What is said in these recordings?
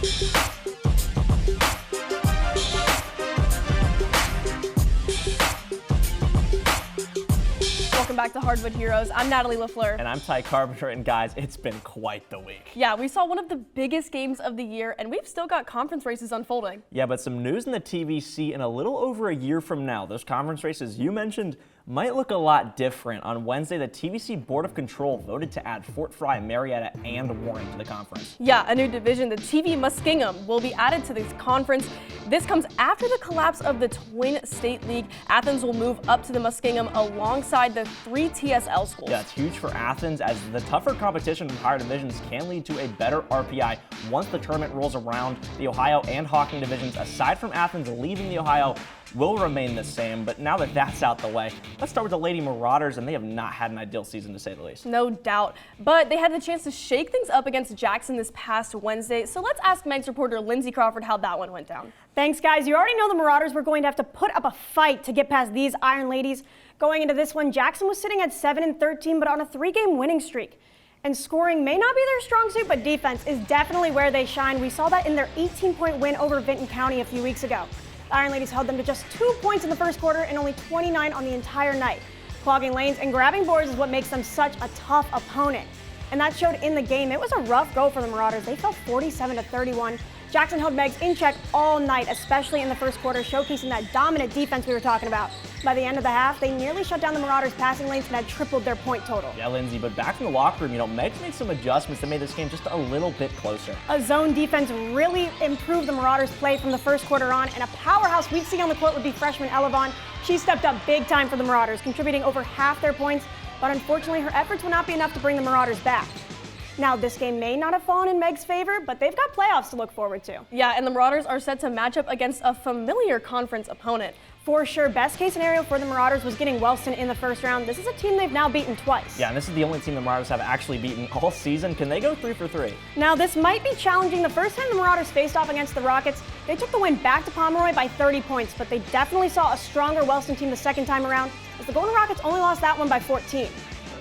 Welcome back to Hardwood Heroes. I'm Natalie LaFleur. And I'm Ty Carpenter, and guys, it's been quite the week. Yeah, we saw one of the biggest games of the year, and we've still got conference races unfolding. Yeah, but some news in the TVC in a little over a year from now. Those conference races you mentioned might look a lot different. On Wednesday, the TVC Board of Control voted to add Fort Fry, Marietta, and Warren to the conference. Yeah, a new division, the TV Muskingum, will be added to this conference. This comes after the collapse of the Twin State League. Athens will move up to the Muskingum alongside the 3 TSL schools. Yeah, it's huge for Athens as the tougher competition from higher divisions can lead to a better RPI once the tournament rolls around. The Ohio and Hocking divisions, aside from Athens leaving the Ohio, will remain the same, but now that that's out the way, let's start with the Lady Marauders, and they have not had an ideal season to say the least. No doubt, but they had the chance to shake things up against Jackson this past Wednesday, so let's ask Meigs reporter Lindsay Crawford how that one went down. Thanks, guys. You already know the Marauders were going to have to put up a fight to get past these Iron Ladies. Going into this one, Jackson was sitting at 7-13, but on a 3-game winning streak. And scoring may not be their strong suit, but defense is definitely where they shine. We saw that in their 18-point win over Vinton County a few weeks ago. The Iron Ladies held them to just 2 points in the first quarter and only 29 on the entire night. Clogging lanes and grabbing boards is what makes them such a tough opponent. And that showed in the game. It was a rough go for the Marauders. They fell 47-31. Jackson held Meigs in check all night, especially in the first quarter, showcasing that dominant defense we were talking about. By the end of the half, they nearly shut down the Marauders' passing lanes and had tripled their point total. Yeah, Lindsay, but back in the locker room, Meigs made some adjustments that made this game just a little bit closer. A zone defense really improved the Marauders' play from the first quarter on, and a powerhouse we'd see on the court would be freshman Elevon. She stepped up big time for the Marauders, contributing over half their points, but unfortunately her efforts will not be enough to bring the Marauders back. Now, this game may not have fallen in Meigs' favor, but they've got playoffs to look forward to. Yeah, and the Marauders are set to match up against a familiar conference opponent. For sure, best case scenario for the Marauders was getting Welston in the first round. This is a team they've now beaten twice. Yeah, and this is the only team the Marauders have actually beaten all season. Can they go 3 for 3? Now, this might be challenging. The first time the Marauders faced off against the Rockets, they took the win back to Pomeroy by 30 points, but they definitely saw a stronger Welston team the second time around, as the Golden Rockets only lost that one by 14.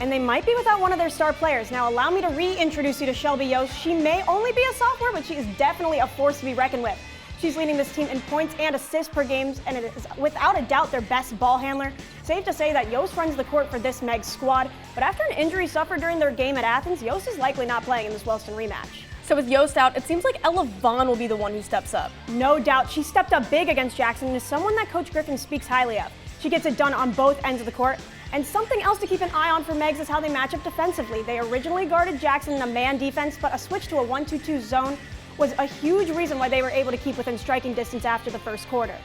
And they might be without one of their star players. Now, allow me to reintroduce you to Shelby Yost. She may only be a sophomore, but she is definitely a force to be reckoned with. She's leading this team in points and assists per game, and it is without a doubt their best ball handler. Safe to say that Yost runs the court for this Meigs squad, but after an injury suffered during their game at Athens, Yost is likely not playing in this Welston rematch. So with Yost out, it seems like Ella Vaughn will be the one who steps up. No doubt, she stepped up big against Jackson and is someone that Coach Griffin speaks highly of. She gets it done on both ends of the court. And something else to keep an eye on for Meigs is how they match up defensively. They originally guarded Jackson in a man defense, but a switch to a 1-2-2 zone was a huge reason why they were able to keep within striking distance after the first quarter.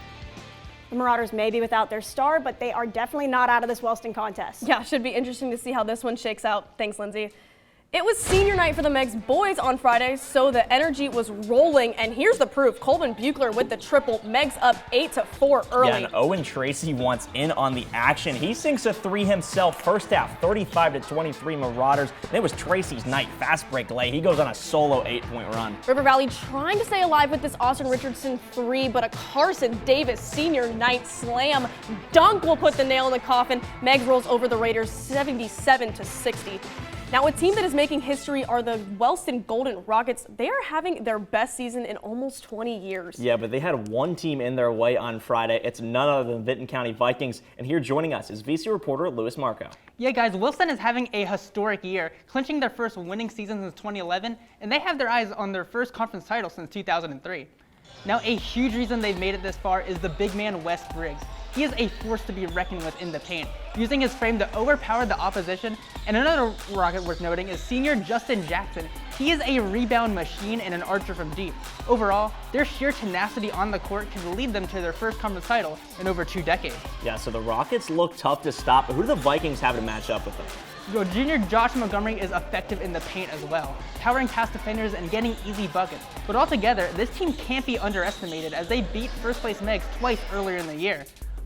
The Marauders may be without their star, but they are definitely not out of this Welston contest. Yeah, should be interesting to see how this one shakes out. Thanks, Lindsay. It was senior night for the Meigs boys on Friday, so the energy was rolling, and here's the proof. Colvin Buechler with the triple, Meigs up 8-4 early. Yeah, and Owen Tracy wants in on the action. He sinks a 3 himself first half, 35-23 Marauders. And it was Tracy's night, fast break lay. He goes on a solo 8-point run. River Valley trying to stay alive with this Austin Richardson 3, but a Carson Davis senior night slam dunk will put the nail in the coffin. Meigs rolls over the Raiders 77-60. Now, a team that is making history are the Welston Golden Rockets. They are having their best season in almost 20 years. Yeah, but they had one team in their way on Friday. It's none other than Vinton County Vikings. And here joining us is VC reporter Louis Marco. Yeah, guys, Welston is having a historic year, clinching their first winning season since 2011, and they have their eyes on their first conference title since 2003. Now, a huge reason they've made it this far is the big man Wes Briggs. He is a force to be reckoned with in the paint, using his frame to overpower the opposition. And another Rocket worth noting is senior Justin Jackson. He is a rebound machine and an archer from deep. Overall, their sheer tenacity on the court could lead them to their first conference title in over 2 decades. Yeah, so the Rockets look tough to stop, but who do the Vikings have to match up with them? Junior Josh Montgomery is effective in the paint as well, powering past defenders and getting easy buckets. But altogether, this team can't be underestimated as they beat first place Meigs twice earlier in the year.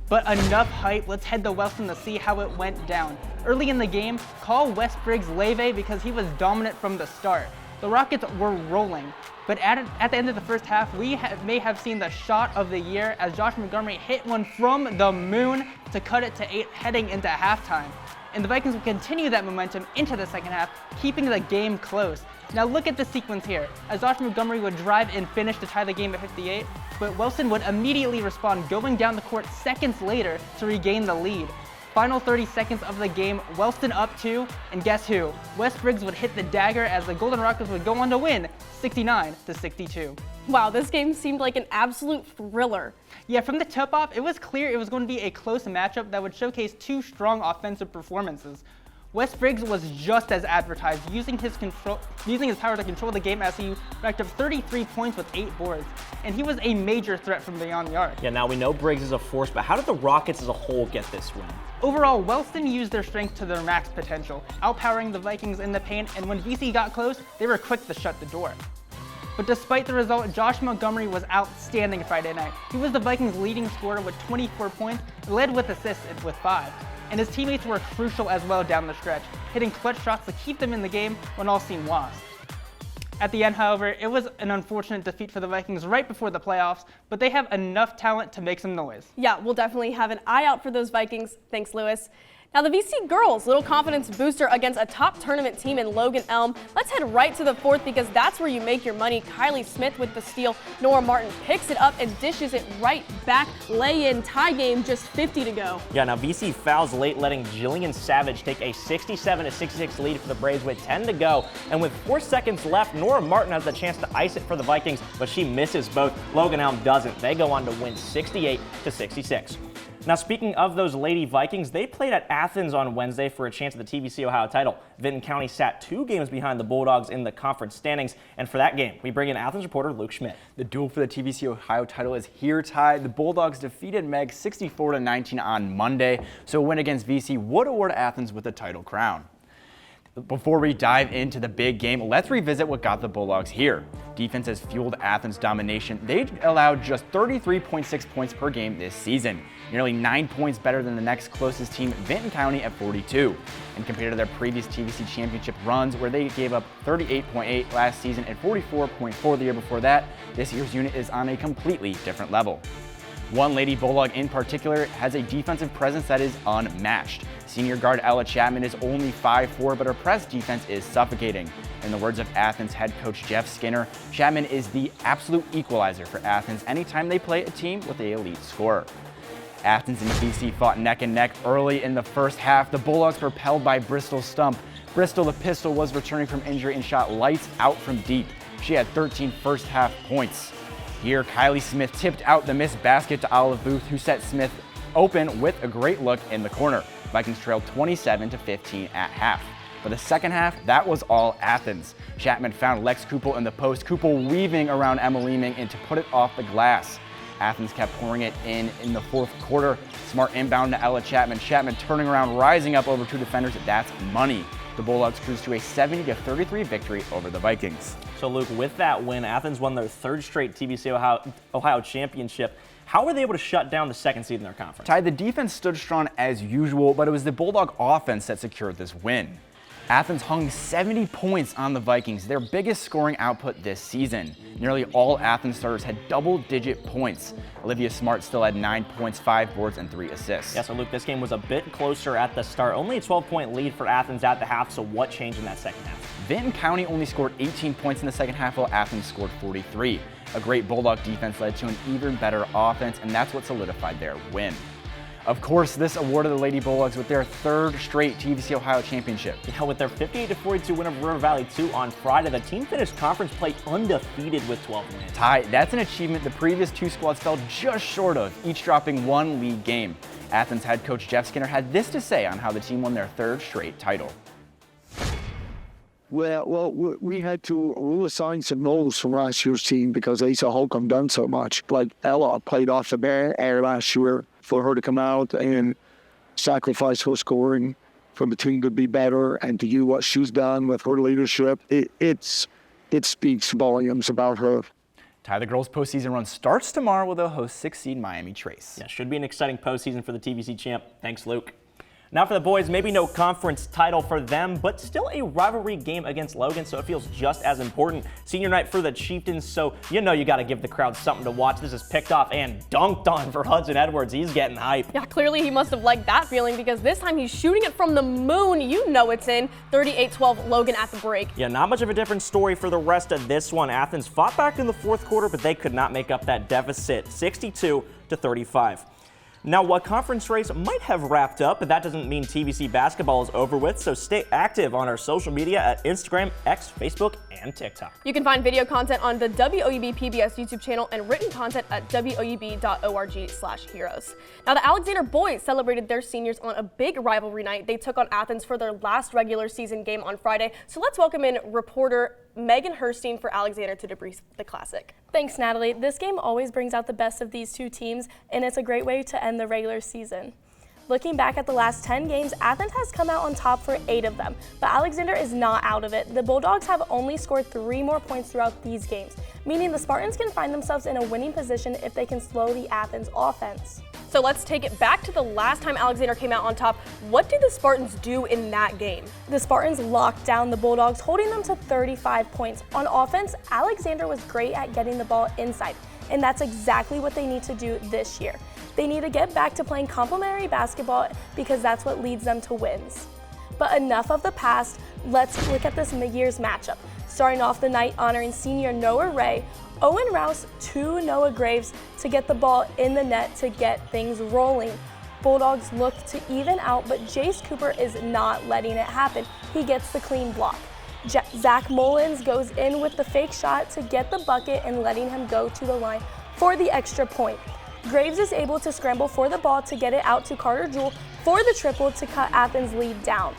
But enough hype, let's head to Welston to see how it went down. Early in the game, call Wes Briggs Leve because he was dominant from the start. The Rockets were rolling, but at the end of the first half, we may have seen the shot of the year as Josh Montgomery hit one from the moon to cut it to 8 heading into halftime. And the Vikings will continue that momentum into the second half, keeping the game close. Now look at the sequence here, as Josh Montgomery would drive and finish to tie the game at 58, but Welston would immediately respond, going down the court seconds later to regain the lead. Final 30 seconds of the game, Welston up 2, and guess who? Wes Briggs would hit the dagger as the Golden Rockets would go on to win 69-62. Wow, this game seemed like an absolute thriller. Yeah, from the tip-off, it was clear it was going to be a close matchup that would showcase two strong offensive performances. Wes Briggs was just as advertised, using his power to control the game as he racked up 33 points with 8 boards. And he was a major threat from beyond the arc. Yeah, now we know Briggs is a force, but how did the Rockets as a whole get this win? Overall, Welston used their strength to their max potential, outpowering the Vikings in the paint, and when VC got close, they were quick to shut the door. But despite the result, Josh Montgomery was outstanding Friday night. He was the Vikings' leading scorer with 24 points, led with assists with 5. And his teammates were crucial as well down the stretch, hitting clutch shots to keep them in the game when all seemed lost. At the end, however, it was an unfortunate defeat for the Vikings right before the playoffs, but they have enough talent to make some noise. Yeah, we'll definitely have an eye out for those Vikings. Thanks, Lewis. Now the VC girls, little confidence booster against a top tournament team in Logan Elm. Let's head right to the fourth because that's where you make your money. Kylie Smith with the steal. Nora Martin picks it up and dishes it right back. Lay-in tie game, just 50 to go. Yeah, now VC fouls late, letting Jillian Savage take a 67-66 lead for the Braves with 10 to go. And with 4 seconds left, Nora Martin has the chance to ice it for the Vikings, but she misses both. Logan Elm doesn't. They go on to win 68-66. Now, speaking of those Lady Vikings, they played at Athens on Wednesday for a chance at the TVC Ohio title. Vinton County sat 2 games behind the Bulldogs in the conference standings, and for that game, we bring in Athens reporter Luke Schmidt. The duel for the TVC Ohio title is here, Ty. The Bulldogs defeated Meigs 64-19 on Monday, so a win against VC would award Athens with the title crown. Before we dive into the big game, let's revisit what got the Bulldogs here. Defense has fueled Athens' domination. They allowed just 33.6 points per game this season, nearly 9 points better than the next closest team, Vinton County, at 42. And compared to their previous TVC championship runs, where they gave up 38.8 last season and 44.4 the year before that, this year's unit is on a completely different level. One Lady Bulldog in particular has a defensive presence that is unmatched. Senior guard Ella Chapman is only 5'4", but her press defense is suffocating. In the words of Athens head coach Jeff Skinner, Chapman is the absolute equalizer for Athens anytime they play a team with an elite scorer. Athens and VC fought neck and neck early in the first half. The Bulldogs propelled by Bristol Stump. Bristol, the pistol, was returning from injury and shot lights out from deep. She had 13 first half points. Here, Kylie Smith tipped out the missed basket to Olive Booth, who set Smith open with a great look in the corner. Vikings trailed 27-15 at half. For the second half, that was all Athens. Chapman found Lex Kupel in the post, Kupel weaving around Emma Leeming and to put it off the glass. Athens kept pouring it in the fourth quarter. Smart inbound to Ella Chapman. Chapman turning around, rising up over 2 defenders. That's money. The Bulldogs cruised to a 70-33 victory over the Vikings. So, Luke, with that win, Athens won their 3rd straight TVC Ohio championship. How were they able to shut down the 2nd seed in their conference? Ty, the defense stood strong as usual, but it was the Bulldog offense that secured this win. Athens hung 70 points on the Vikings, their biggest scoring output this season. Nearly all Athens starters had double-digit points. Olivia Smart still had 9 points, 5 boards, and 3 assists. Yeah, so Luke, this game was a bit closer at the start. Only a 12-point lead for Athens at the half, so what changed in that second half? Vinton County only scored 18 points in the second half, while Athens scored 43. A great Bulldog defense led to an even better offense, and that's what solidified their win. Of course, this awarded the Lady Bulldogs with their 3rd straight TVC Ohio championship. Yeah, with their 58-42 win over River Valley 2 on Friday, the team finished conference play undefeated with 12 wins. Ty, that's an achievement the previous 2 squads fell just short of, each dropping 1 league game. Athens head coach Jeff Skinner had this to say on how the team won their 3rd straight title. Well, we had to reassign some roles from last year's team because they saw Hocking done so much. Like Ella played off the bench last year for her to come out and sacrifice her scoring for the team to be better and to do what she's done with her leadership. It speaks volumes about her. Ty, the girls' postseason run starts tomorrow with they'll host 6th seed Miami Trace. Yeah, should be an exciting postseason for the TVC champ. Thanks, Luke. Now for the boys, maybe no conference title for them, but still a rivalry game against Logan, so it feels just as important. Senior night for the Chieftains, so you know you got to give the crowd something to watch. This is picked off and dunked on for Hudson Edwards. He's getting hype. Yeah, clearly he must have liked that feeling because this time he's shooting it from the moon. You know it's in. 38-12 Logan at the break. Yeah, not much of a different story for the rest of this one. Athens fought back in the fourth quarter, but they could not make up that deficit, 62-35. Now, what conference race might have wrapped up, but that doesn't mean TVC basketball is over with, so stay active on our social media at Instagram, X, Facebook, and TikTok. You can find video content on the WOUB PBS YouTube channel and written content at woub.org/heroes. Now, the Alexander boys celebrated their seniors on a big rivalry night. They took on Athens for their last regular season game on Friday, so let's welcome in reporter Megan Herstein for Alexander to debrief the classic. Thanks, Natalie. This game always brings out the best of these two teams, and it's a great way to end the regular season. Looking back at the last 10 games, Athens has come out on top for 8 of them, but Alexander is not out of it. The Bulldogs have only scored 3 more points throughout these games, meaning the Spartans can find themselves in a winning position if they can slow the Athens offense. So let's take it back to the last time Alexander came out on top. What did the Spartans do in that game? The Spartans locked down the Bulldogs, holding them to 35 points. On offense, Alexander was great at getting the ball inside, and that's exactly what they need to do this year. They need to get back to playing complementary basketball because that's what leads them to wins. But enough of the past, let's look at this year's matchup. Starting off the night honoring senior Noah Ray, Owen Rouse to Noah Graves to get the ball in the net to get things rolling. Bulldogs look to even out, but Jace Cooper is not letting it happen. He gets the clean block. Zach Mullins goes in with the fake shot to get the bucket and letting him go to the line for the extra point. Graves is able to scramble for the ball to get it out to Carter Jewell for the triple to cut Athens' lead down.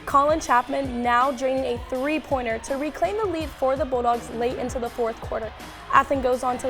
Colin Chapman now draining a 3-pointer to reclaim the lead for the Bulldogs late into the fourth quarter. Athens goes on to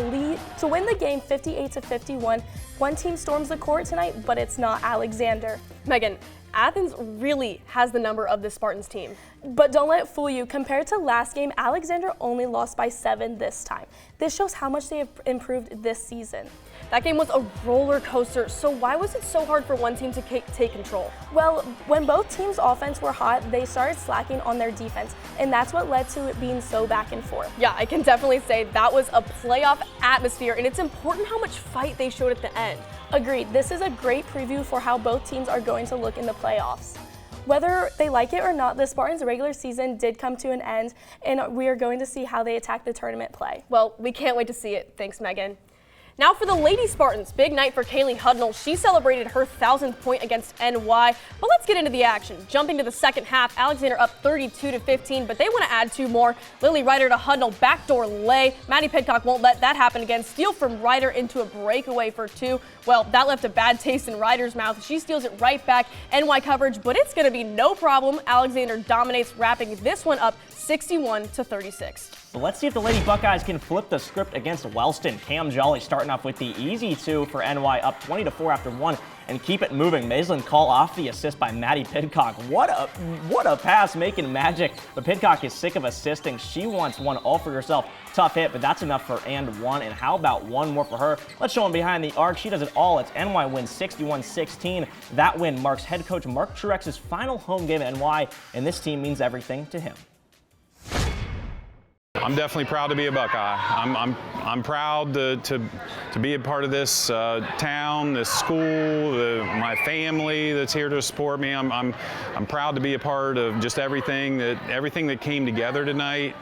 win the game 58-51. One team storms the court tonight, but it's not Alexander. Megan, Athens really has the number of the Spartans team. But don't let it fool you. Compared to last game, Alexander only lost by 7 this time. This shows how much they have improved this season. That game was a roller coaster, so why was it so hard for one team to take control? Well, when both teams' offense were hot, they started slacking on their defense, and that's what led to it being so back and forth. Yeah, I can definitely say that was a playoff atmosphere, and it's important how much fight they showed at the end. Agreed. This is a great preview for how both teams are going to look in the playoffs. Whether they like it or not, the Spartans' regular season did come to an end, and we are going to see how they attack the tournament play. Well, we can't wait to see it. Thanks, Megan. Now for the Lady Spartans, big night for Kaylee Hudnall. She celebrated her 1,000th point against NY. But let's get into the action. Jumping to the second half, Alexander up 32-15, but they want to add 2 more. Lily Ryder to Hudnall, backdoor lay. Maddie Pidcock won't let that happen again. Steal from Ryder into a breakaway for 2. Well, that left a bad taste in Ryder's mouth. She steals it right back. NY coverage, but it's going to be no problem. Alexander dominates, wrapping this one up 61-36. But let's see if the Lady Buckeyes can flip the script against Welston. Cam Jolly starting off with the easy 2 for NY, up 20-4 after 1, and keep it moving. Maislin call off the assist by Maddie Pidcock. What a pass, making magic. But Pidcock is sick of assisting. She wants one all for herself. Tough hit, but that's enough for and 1. And how about one more for her? Let's show him behind the arc. She does it all. It's NY wins 61-16. That win marks head coach Mark Truex's final home game at NY, and this team means everything to him. I'm definitely proud to be a Buckeye. I'm proud to be a part of this town, this school, my family that's here to support me. I'm proud to be a part of just everything that came together tonight.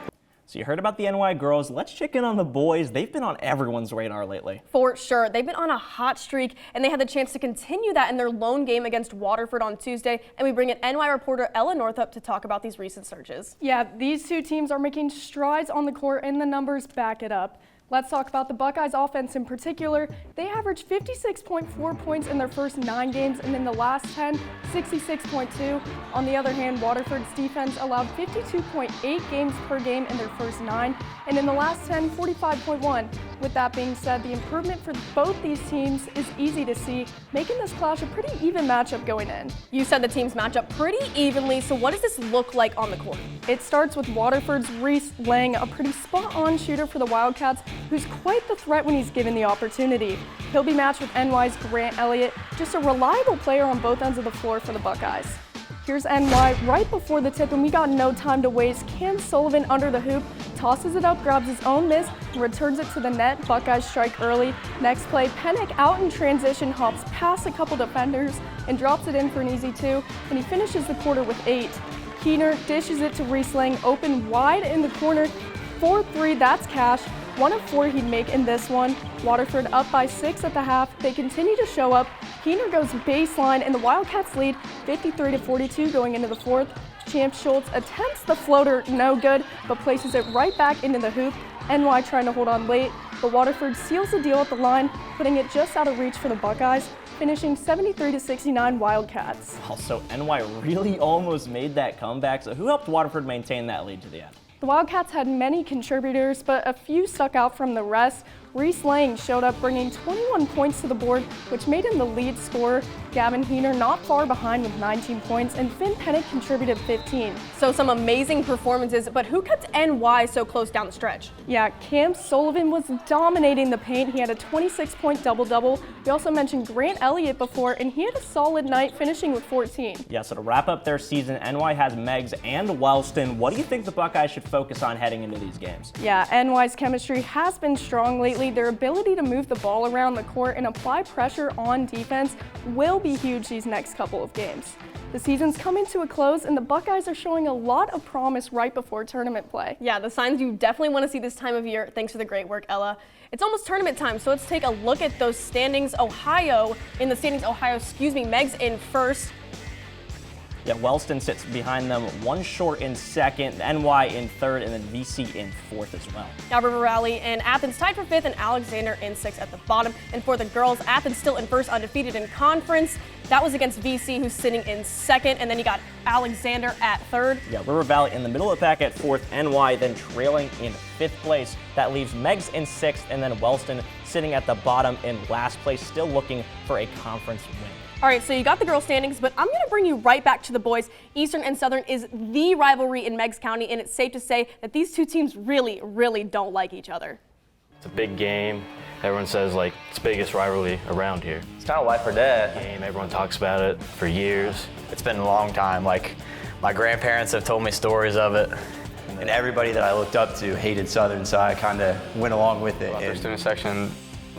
So you heard about the NY girls. Let's check in on the boys. They've been on everyone's radar lately. For sure. They've been on a hot streak, and they had the chance to continue that in their lone game against Waterford on Tuesday. And we bring in NY reporter Ella Northup to talk about these recent surges. Yeah, these two teams are making strides on the court, and the numbers back it up. Let's talk about the Buckeyes offense in particular. They averaged 56.4 points in their first 9 games, and in the last 10, 66.2. On the other hand, Waterford's defense allowed 52.8 games per game in their first 9, and in the last 10, 45.1. With that being said, the improvement for both these teams is easy to see, making this clash a pretty even matchup going in. You said the teams match up pretty evenly, so what does this look like on the court? It starts with Waterford's Reese Lang, a pretty spot-on shooter for the Wildcats, who's quite the threat when he's given the opportunity. He'll be matched with NY's Grant Elliott, just a reliable player on both ends of the floor for the Buckeyes. Here's NY right before the tip, and we got no time to waste. Cam Sullivan under the hoop, tosses it up, grabs his own miss, and returns it to the net. Buckeyes strike early. Next play, Pennick out in transition, hops past a couple defenders, and drops it in for an easy 2, and he finishes the quarter with 8. Keener dishes it to Reese Lang, open wide in the corner. 4-3, that's cash. 1 of 4 he'd make in this one. Waterford up by 6 at the half. They continue to show up. Keener goes baseline, and the Wildcats lead 53-42 going into the fourth. Champ Schultz attempts the floater, no good, but places it right back into the hoop. NY trying to hold on late, but Waterford seals the deal at the line, putting it just out of reach for the Buckeyes, finishing 73-69 Wildcats. Also, NY really almost made that comeback, so who helped Waterford maintain that lead to the end? The Wildcats had many contributors, but a few stuck out from the rest. Reese Lang showed up bringing 21 points to the board, which made him the lead scorer. Gavin Heener not far behind with 19 points, and Finn Pennick contributed 15. So some amazing performances, but who kept NY so close down the stretch? Yeah, Cam Sullivan was dominating the paint. He had a 26-point double-double. We also mentioned Grant Elliott before, and he had a solid night, finishing with 14. Yeah, so to wrap up their season, NY has Meigs and Welston. What do you think the Buckeyes should focus on heading into these games? Yeah, NY's chemistry has been strong lately. Their ability to move the ball around the court and apply pressure on defense will be huge these next couple of games. The season's coming to a close, and the Buckeyes are showing a lot of promise right before tournament play. Yeah, the signs you definitely want to see this time of year. Thanks for the great work, Ella. It's almost tournament time, so let's take a look at those standings. Meigs in first. Yeah, Welston sits behind them, 1 short in second, NY in third, and then VC in fourth as well. Now River Valley and Athens tied for fifth, and Alexander in sixth at the bottom. And for the girls, Athens still in first, undefeated in conference. That was against VC, who's sitting in second, and then you got Alexander at third. Yeah, River Valley in the middle of the pack at fourth, NY then trailing in fifth place. That leaves Meigs in sixth, and then Welston sitting at the bottom in last place, still looking for a conference win. All right, so you got the girls' standings, but I'm going to bring you right back to the boys. Eastern and Southern is the rivalry in Meigs County, and it's safe to say that these two teams really, really don't like each other. It's a big game. Everyone says, like, it's the biggest rivalry around here. It's kind of life or death. Game, everyone talks about it for years. It's been a long time. Like, my grandparents have told me stories of it, and everybody that I looked up to hated Southern, so I kind of went along with it. Our student section,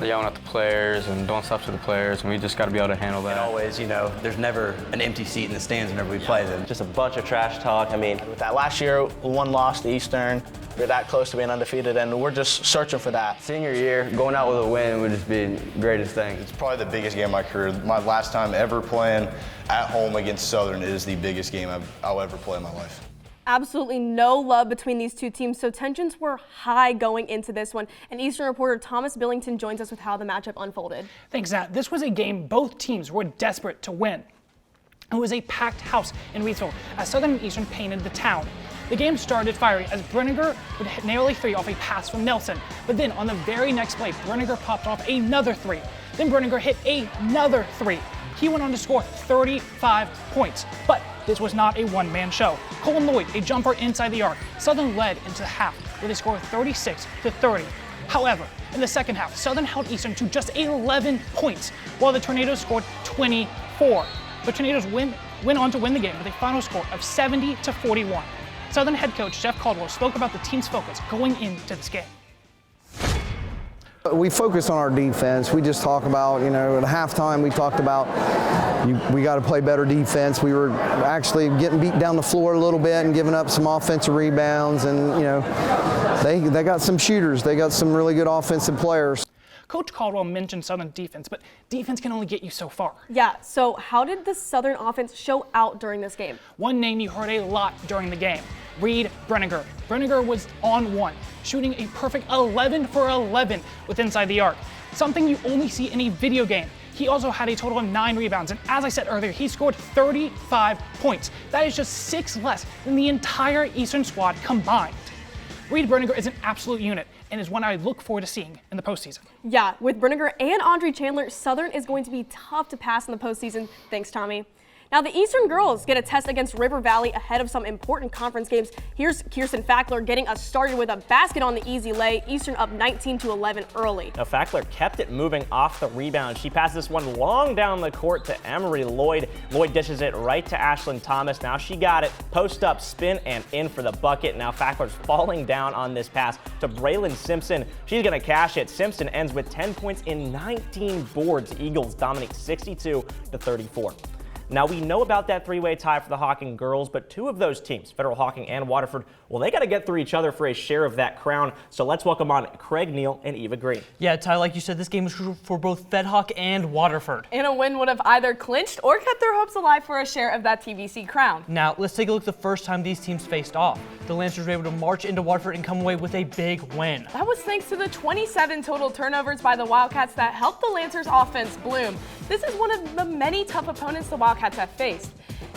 yelling at the players and doing stuff to the players, and we just got to be able to handle that. And always, you know, there's never an empty seat in the stands whenever we play them. Just a bunch of trash talk. I mean, with that last year, one loss to Eastern, we're that close to being undefeated, and we're just searching for that. Senior year, going out with a win would just be the greatest thing. It's probably the biggest game of my career. My last time ever playing at home against Southern is the biggest game I'll ever play in my life. Absolutely no love between these two teams, so tensions were high going into this one. And Eastern reporter Thomas Billington joins us with how the matchup unfolded. Thanks, Zach. This was a game both teams were desperate to win. It was a packed house in Reedsville as Southern and Eastern painted the town. The game started fiery as Brenninger would hit nearly 3 off a pass from Nelson, but then on the very next play, Brenninger popped off another 3. Then Brenninger hit another 3. He went on to score 35 points, but this was not a one-man show. Cole Lloyd, a jumper inside the arc. Southern led into the half with a score of 36-30. However, in the second half, Southern held Eastern to just 11 points, while the Tornadoes scored 24. The Tornadoes went on to win the game with a final score of 70-41. Southern head coach Jeff Caldwell spoke about the team's focus going into this game. We focus on our defense. We just talk about, you know, at halftime we talked about we got to play better defense. We were actually getting beat down the floor a little bit and giving up some offensive rebounds, and, you know, they got some shooters. They got some really good offensive players. Coach Caldwell mentioned Southern defense, but defense can only get you so far. Yeah, so how did the Southern offense show out during this game? One name you heard a lot during the game, Reed Brenninger. Brenninger was on one, shooting a perfect 11 for 11 with inside the arc, something you only see in a video game. He also had a total of 9 rebounds, and as I said earlier, he scored 35 points. That is just 6 less than the entire Eastern squad combined. Reed Brininger is an absolute unit and is one I look forward to seeing in the postseason. Yeah, with Brininger and Audrey Chandler, Southern is going to be tough to pass in the postseason. Thanks, Tommy. Now, the Eastern girls get a test against River Valley ahead of some important conference games. Here's Kirsten Fackler getting us started with a basket on the easy lay. Eastern up 19-11 early. Now, Fackler kept it moving off the rebound. She passes this one long down the court to Emery Lloyd. Lloyd dishes it right to Ashlyn Thomas. Now she got it. Post up, spin, and in for the bucket. Now Fackler's falling down on this pass to Braylon Simpson. She's going to cash it. Simpson ends with 10 points in 19 boards. Eagles dominate 62-34. Now, we know about that three-way tie for the Hocking girls, but two of those teams, Federal Hocking and Waterford, well, they got to get through each other for a share of that crown. So let's welcome on Craig Neal and Eva Green. Yeah, Ty, like you said, this game was crucial for both Fed Hoc and Waterford. And a win would have either clinched or kept their hopes alive for a share of that TVC crown. Now, let's take a look at the first time these teams faced off. The Lancers were able to march into Waterford and come away with a big win. That was thanks to the 27 total turnovers by the Wildcats that helped the Lancers offense bloom. This is one of the many tough opponents the Wildcats have faced,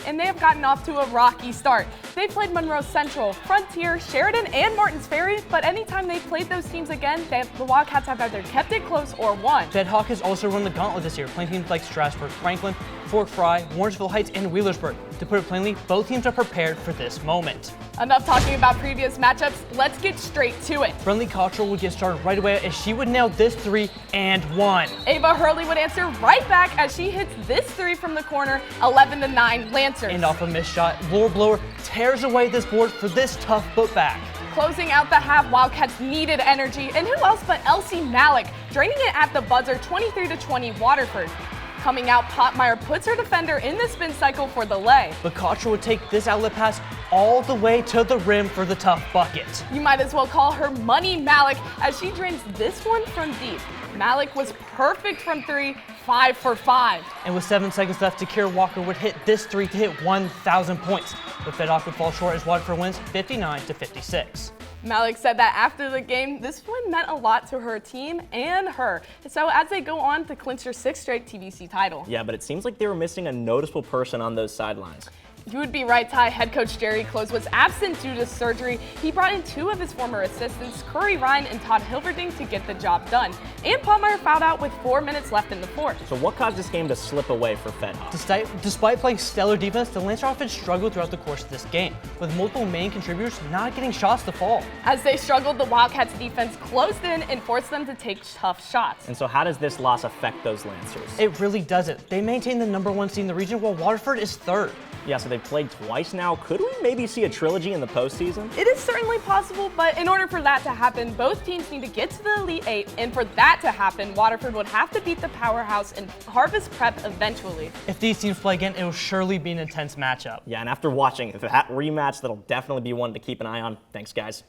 and they have gotten off to a rocky start. They played Monroe Central, Frontier, Sheridan, and Martins Ferry, but anytime they've played those teams again, the Wildcats have either kept it close or won. Fed Hoc has also run the gauntlet this year, playing teams like Strasburg, Franklin, Fort Fry, Warrensville Heights, and Wheelersburg. To put it plainly, both teams are prepared for this moment. Enough talking about previous matchups, let's get straight to it. Brenly Cottrell would get started right away as she would nail this three and one. Ava Hurley would answer right back as she hits this three from the corner, 11-9 Lancers. And off a missed shot, Laura Blower tears away this board for this tough putback. Closing out the half, Wildcats needed energy, and who else but Elsie Malik, draining it at the buzzer, 23-20 Waterford. Coming out, Potmeyer puts her defender in the spin cycle for the lay. But Cottrell would take this outlet pass all the way to the rim for the tough bucket. You might as well call her Money Malik as she drains this one from deep. Malik was perfect from three, 5 for 5. And with 7 seconds left, Takira Walker would hit this three to hit 1,000 points. But Fed Hoc would fall short as Waterford wins 59-56. Malik said that after the game, this win meant a lot to her team and her. So as they go on to clinch their 6th straight TVC title. Yeah, but it seems like they were missing a noticeable person on those sidelines. You would be right, Ty. Head coach Jerry Close was absent due to surgery. He brought in 2 of his former assistants, Curry Ryan and Todd Hilverding, to get the job done. And Potmeyer fouled out with 4 minutes left in the fourth. So what caused this game to slip away for Fed Hoc? Despite playing stellar defense, the Lancer offense struggled throughout the course of this game, with multiple main contributors not getting shots to fall. As they struggled, the Wildcats defense closed in and forced them to take tough shots. And so how does this loss affect those Lancers? It really doesn't. They maintain the #1 seed in the region while Waterford is 3rd. Yeah, so they've played twice now. Could we maybe see a trilogy in the postseason? It is certainly possible, but in order for that to happen, both teams need to get to the Elite 8, and for that to happen, Waterford would have to beat the powerhouse and Harvest Prep eventually. If these teams play again, it will surely be an intense matchup. Yeah, and after watching that rematch, that'll definitely be one to keep an eye on. Thanks, guys.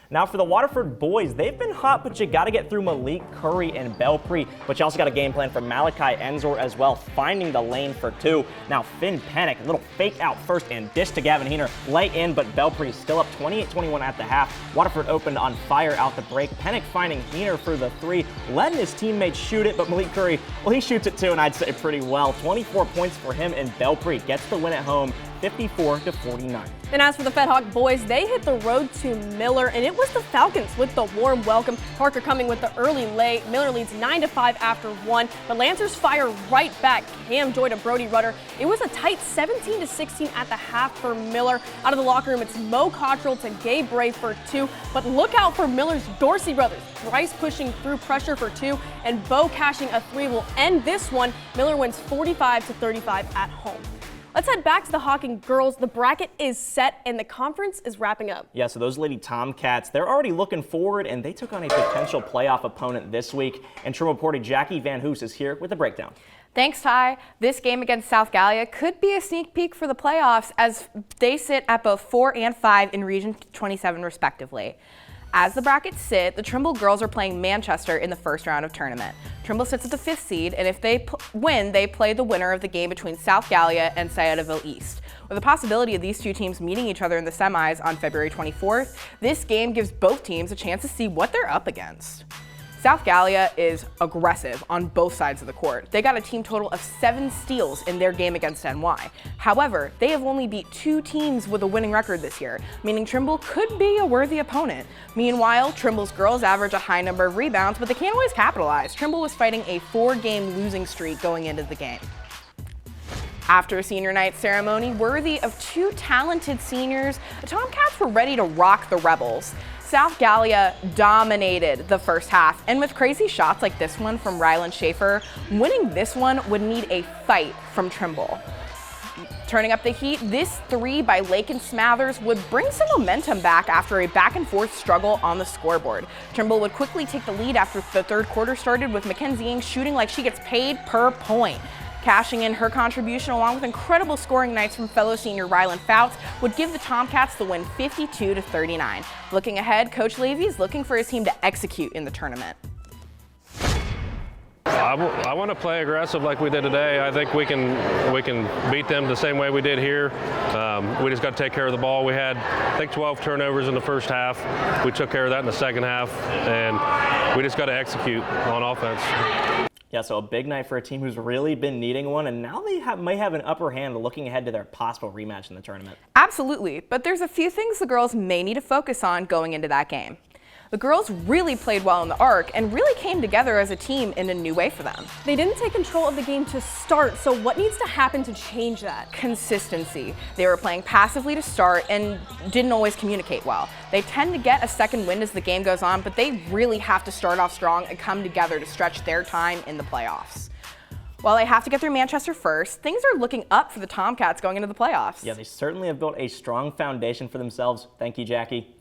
Now for the Waterford boys, they've been hot, but you got to get through Malik, Curry, and Belpre. But you also got a game plan for Malachi Enzor as well, finding the lane for 2. Now Finn Pennick, a little fake out first and dish to Gavin Heener. Lay in, but Belpre still up 28-21 at the half. Waterford opened on fire out the break. Pennick finding Heener for the 3, letting his teammates shoot it, but Malik Curry, well, he shoots it too, and I'd say pretty well. 24 points for him, and Belpre gets the win at home, 54-49. And as for the Fed Hoc boys, they hit the road to Miller, and it was the Falcons with the warm welcome. Parker coming with the early lay. Miller leads 9-5 after 1, but Lancers fire right back. Cam Joy to Brody Rudder. It was a tight 17-16 at the half for Miller. Out of the locker room, it's Mo Cottrell to Gabe Bray for 2, but look out for Miller's Dorsey brothers. Bryce pushing through pressure for 2, and Bo cashing a 3 will end this one. Miller wins 45-35 at home. Let's head back to the Hocking girls. The bracket is set and the conference is wrapping up. Yeah, so those Lady Tomcats, they're already looking forward, and they took on a potential playoff opponent this week. And Trimble reporter Jackie Van Hoos is here with a breakdown. Thanks, Ty. This game against South Gallia could be a sneak peek for the playoffs as they sit at both 4 and 5 in Region 27 respectively. As the brackets sit, the Trimble girls are playing Manchester in the first round of tournament. Trimble sits at the 5th seed, and if they win, they play the winner of the game between South Gallia and Sciattaville East. With the possibility of these two teams meeting each other in the semis on February 24th, this game gives both teams a chance to see what they're up against. South Gallia is aggressive on both sides of the court. They got a team total of 7 steals in their game against NY. However, they have only beat 2 teams with a winning record this year, meaning Trimble could be a worthy opponent. Meanwhile, Trimble's girls average a high number of rebounds, but they can't always capitalize. Trimble was fighting a 4-game losing streak going into the game. After a senior night ceremony worthy of 2 talented seniors, the Tomcats were ready to rock the Rebels. South Gallia dominated the first half, and with crazy shots like this one from Ryland Schaefer, winning this one would need a fight from Trimble. Turning up the heat, this 3 by Lakin Smathers would bring some momentum back after a back-and-forth struggle on the scoreboard. Trimble would quickly take the lead after the third quarter started, with Mackenzie Ing shooting like she gets paid per point. Cashing in her contribution along with incredible scoring nights from fellow senior Ryland Fouts would give the Tomcats the win 52-39. Looking ahead, Coach Levy is looking for his team to execute in the tournament. I want to play aggressive like we did today. I think we can beat them the same way we did here. We just got to take care of the ball. We had, I think, 12 turnovers in the first half. We took care of that in the second half, and we just got to execute on offense. Yeah, so a big night for a team who's really been needing one, and now they may have an upper hand looking ahead to their possible rematch in the tournament. Absolutely, but there's a few things the girls may need to focus on going into that game. The girls really played well in the arc and really came together as a team in a new way for them. They didn't take control of the game to start, so what needs to happen to change that? Consistency. They were playing passively to start and didn't always communicate well. They tend to get a second wind as the game goes on, but they really have to start off strong and come together to stretch their time in the playoffs. While they have to get through Manchester first, things are looking up for the Tomcats going into the playoffs. Yeah, they certainly have built a strong foundation for themselves. Thank you, Jackie.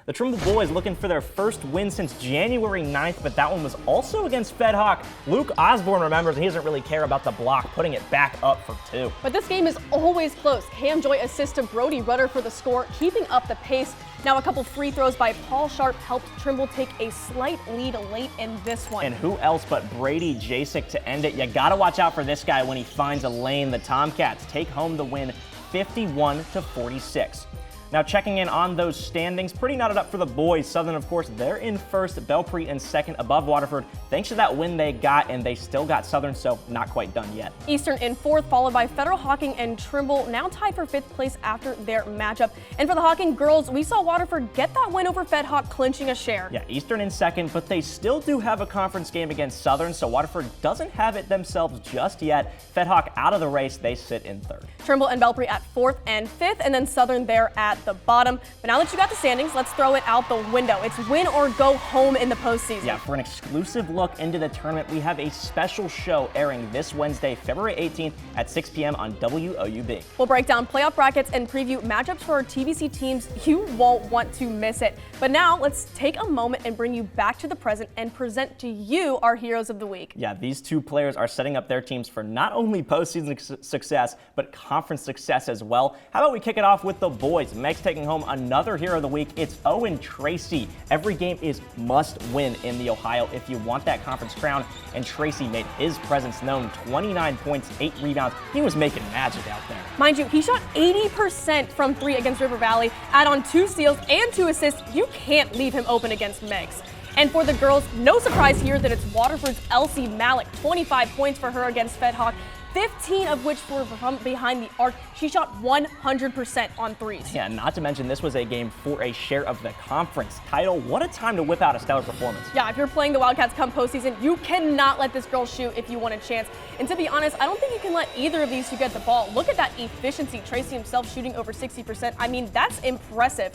The Trimble boys looking for their first win since January 9th, but that one was also against Fed Hawk. Luke Osborne remembers he doesn't really care about the block, putting it back up for 2. But this game is always close. Cam Joy assists to Brody Rudder for the score, keeping up the pace. Now a couple free throws by Paul Sharp helped Trimble take a slight lead late in this one. And who else but Brady Jasek to end it? You gotta watch out for this guy when he finds a lane. The Tomcats take home the win 51-46. Now checking in on those standings, pretty knotted up for the boys. Southern, of course, they're in first, Belpre in second above Waterford. Thanks to that win they got, and they still got Southern, so not quite done yet. Eastern in fourth, followed by Federal Hocking and Trimble, now tied for 5th place after their matchup. And for the Hocking girls, we saw Waterford get that win over Fed Hawk, clinching a share. Yeah, Eastern in second, but they still do have a conference game against Southern, so Waterford doesn't have it themselves just yet. Fed Hawk out of the race, they sit in third. Trimble and Belpre at 4th and 5th, and then Southern there at the bottom. But now that you got the standings, let's throw it out the window. It's win or go home in the postseason. Yeah, for an exclusive look into the tournament, we have a special show airing this Wednesday, February 18th at 6 p.m. on WOUB. We'll break down playoff brackets and preview matchups for our TVC teams. You won't want to miss it. But now let's take a moment and bring you back to the present and present to you our heroes of the week. Yeah, these 2 players are setting up their teams for not only postseason success, but conference success as well. How about we kick it off with the boys? Meigs taking home another hero of the week. It's Owen Tracy. Every game is must win in the Ohio if you want that conference crown, and Tracy made his presence known. 29 points, 8 rebounds. He was making magic out there. Mind you, he shot 80% from 3 against River Valley, add on 2 steals and 2 assists. You can't leave him open against Meigs. And for the girls, no surprise here that it's Waterford's Elsie Malik. 25 points for her against Fed Hawk, 15 of which were from behind the arc. She shot 100% on 3s. Yeah, not to mention this was a game for a share of the conference title. What a time to whip out a stellar performance. Yeah, if you're playing the Wildcats come postseason, you cannot let this girl shoot if you want a chance. And to be honest, I don't think you can let either of these two get the ball. Look at that efficiency. Tracy himself shooting over 60%. I mean, that's impressive.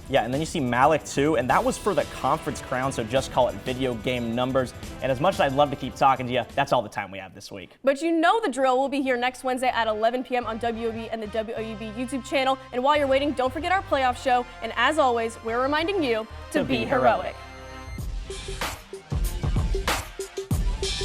Yeah, and then you see Malik too, and that was for the conference crown, so just call it video game numbers. And as much as I'd love to keep talking to you, that's all the time we have this week. But you know the drill. We'll be here next Wednesday at 11 p.m. on WOB and the WOUB YouTube channel. And while you're waiting, don't forget our playoff show. And as always, we're reminding you to be heroic.